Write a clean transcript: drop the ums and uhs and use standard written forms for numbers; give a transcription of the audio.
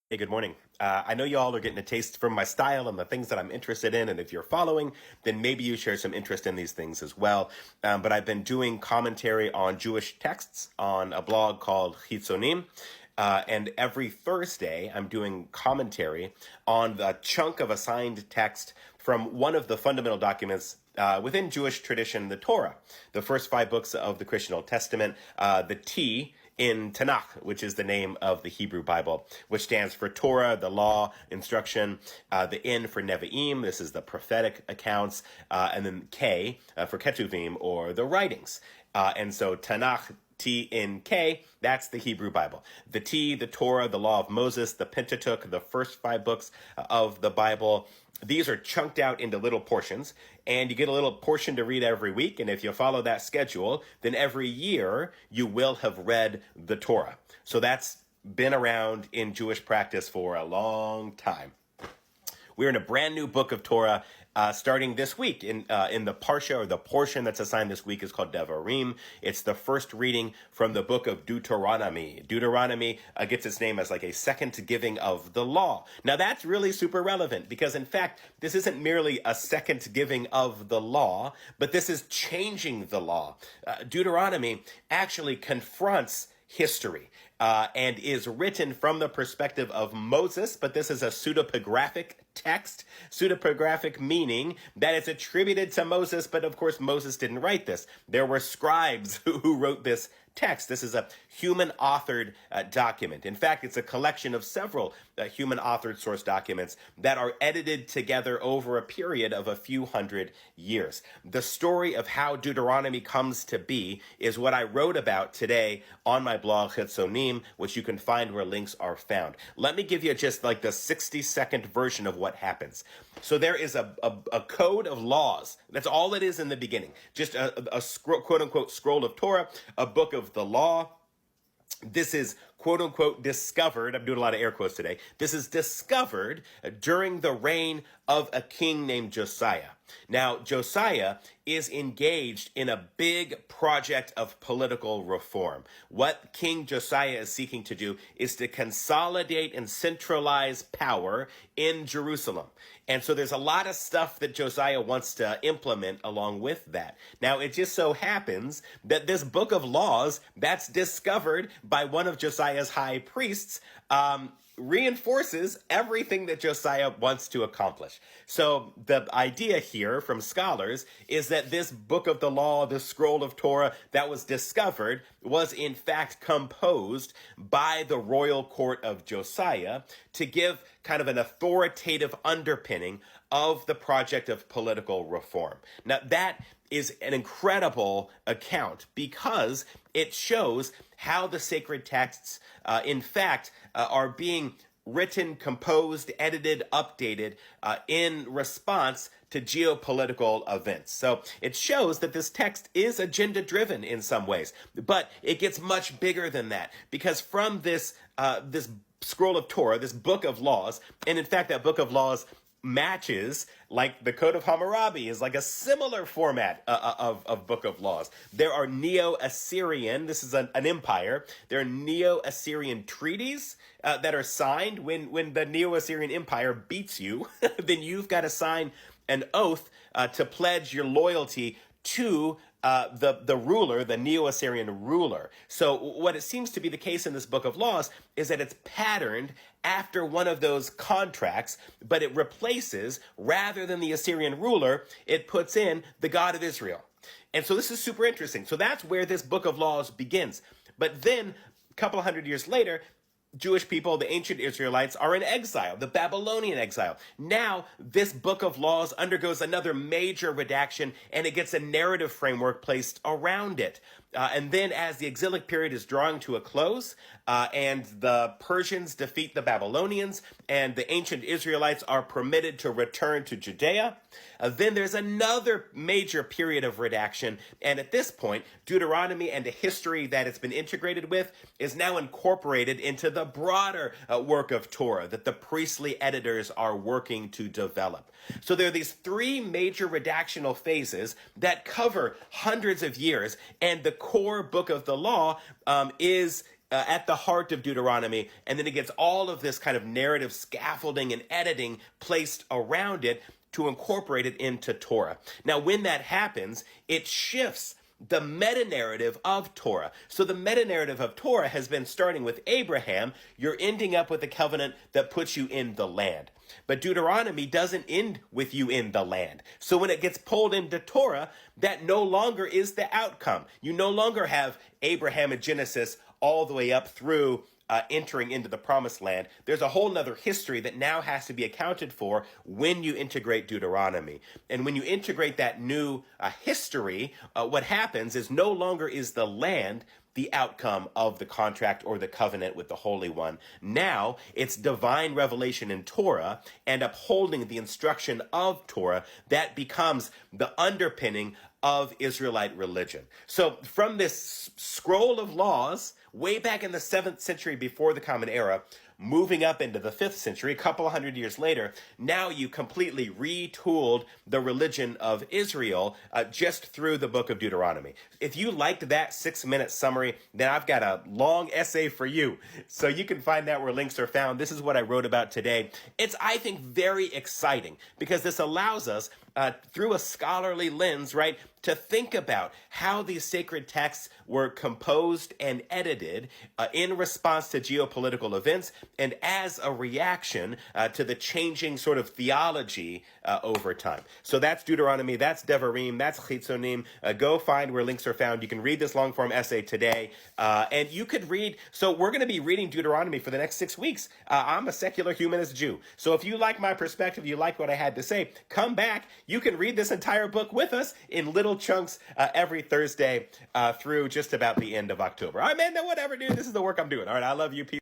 Hey, good morning. I know you all are getting a taste from my style and the things that I'm interested in, and if you're following, then maybe you share some interest in these things as well. But I've been doing commentary on Jewish texts on a blog called Chitzonim, and every Thursday I'm doing commentary on the chunk of assigned text from one of the fundamental documents within Jewish tradition, the Torah, the first five books of the Christian Old Testament, the T in Tanakh, which is the name of the Hebrew Bible, which stands for Torah, the law, instruction, the N for Nevi'im, this is the prophetic accounts, and then K for Ketuvim, or the writings. And so Tanakh, T in K, that's the Hebrew Bible. The T, the Torah, the law of Moses, the Pentateuch, the first five books of the Bible. These are chunked out into little portions, and you get a little portion to read every week. And if you follow that schedule, then every year you will have read the Torah. So that's been around in Jewish practice for a long time. We're in a brand new book of Torah starting this week. In the Parsha, or the portion that's assigned this week, is called Devarim. It's the first reading from the book of Deuteronomy. Deuteronomy gets its name as like a second giving of the law. Now that's really super relevant because, in fact, this isn't merely a second giving of the law, but this is changing the law. Deuteronomy actually confronts history and is written from the perspective of Moses, but this is a pseudepigraphic text. Pseudepigraphic meaning that it's attributed to Moses, but of course Moses didn't write this. There were scribes who wrote this text. This is a human-authored document. In fact, it's a collection of several human-authored source documents that are edited together over a period of a few hundred years. The story of how Deuteronomy comes to be is what I wrote about today on my blog, Chitzonim, which you can find where links are found. Let me give you just like the 60-second version of what happens. So there is a code of laws. That's all it is in the beginning. Just a quote-unquote scroll of Torah, a book of the law. This is quote unquote discovered. I'm doing a lot of air quotes today. This is discovered during the reign of a king named Josiah. Now, Josiah is engaged in a big project of political reform. What King Josiah is seeking to do is to consolidate and centralize power in Jerusalem. And so there's a lot of stuff that Josiah wants to implement along with that. Now, it just so happens that this book of laws that's discovered by one of Josiah's high priests reinforces everything that Josiah wants to accomplish. So the idea here from scholars is that this book of the law, this scroll of Torah that was discovered, was in fact composed by the royal court of Josiah to give kind of an authoritative underpinning of the project of political reform. Now that is an incredible account because it shows how the sacred texts, in fact, are being written, composed, edited, updated in response to geopolitical events. So it shows that this text is agenda-driven in some ways, but it gets much bigger than that because from this scroll of Torah, this book of laws, and in fact that book of laws matches, like the Code of Hammurabi is like a similar format of book of laws. There are Neo-Assyrian, this is an empire, there are Neo-Assyrian treaties that are signed. When the Neo-Assyrian empire beats you, then you've got to sign an oath to pledge your loyalty to the ruler, the Neo-Assyrian ruler. So what it seems to be the case in this book of laws is that it's patterned after one of those contracts, but it replaces, rather than the Assyrian ruler, it puts in the God of Israel. And so this is super interesting. So that's where this book of laws begins. But then a couple of hundred years later, Jewish people, the ancient Israelites, are in exile, the Babylonian exile. Now, this book of laws undergoes another major redaction, and it gets a narrative framework placed around it. And then as the exilic period is drawing to a close, and the Persians defeat the Babylonians, and the ancient Israelites are permitted to return to Judea, then there's another major period of redaction. And at this point, Deuteronomy and the history that it's been integrated with is now incorporated into the broader work of Torah that the priestly editors are working to develop. So there are these three major redactional phases that cover hundreds of years, and the core book of the law is at the heart of Deuteronomy, and then it gets all of this kind of narrative scaffolding and editing placed around it to incorporate it into Torah. Now, when that happens, it shifts the meta-narrative of Torah. So the meta-narrative of Torah has been starting with Abraham. You're ending up with a covenant that puts you in the land. But Deuteronomy doesn't end with you in the land. So when it gets pulled into Torah, that no longer is the outcome. You no longer have Abraham in Genesis all the way up through entering into the promised land. There's a whole nother history that now has to be accounted for when you integrate Deuteronomy. And when you integrate that new history, what happens is no longer is the land the outcome of the contract or the covenant with the Holy One. Now it's divine revelation in Torah and upholding the instruction of Torah that becomes the underpinning of Israelite religion. So from this scroll of laws, way back in the 7th century before the Common Era, moving up into the 5th century, a couple hundred years later, now you completely retooled the religion of Israel just through the book of Deuteronomy. If you liked that 6-minute summary, then I've got a long essay for you. So you can find that where links are found. This is what I wrote about today. It's, I think, very exciting because this allows us through a scholarly lens, right, to think about how these sacred texts were composed and edited in response to geopolitical events and as a reaction to the changing sort of theology over time. So that's Deuteronomy, that's Devarim, that's Chitzonim. Go find where links are found. You can read this long form essay today. And you could read, so we're going to be reading Deuteronomy for the next 6 weeks. I'm a secular humanist Jew. So if you like my perspective, you like what I had to say, come back. You can read this entire book with us in little chunks every Thursday through just about the end of October. All right, man, no, whatever, dude. This is the work I'm doing. All right, I love you. Peace.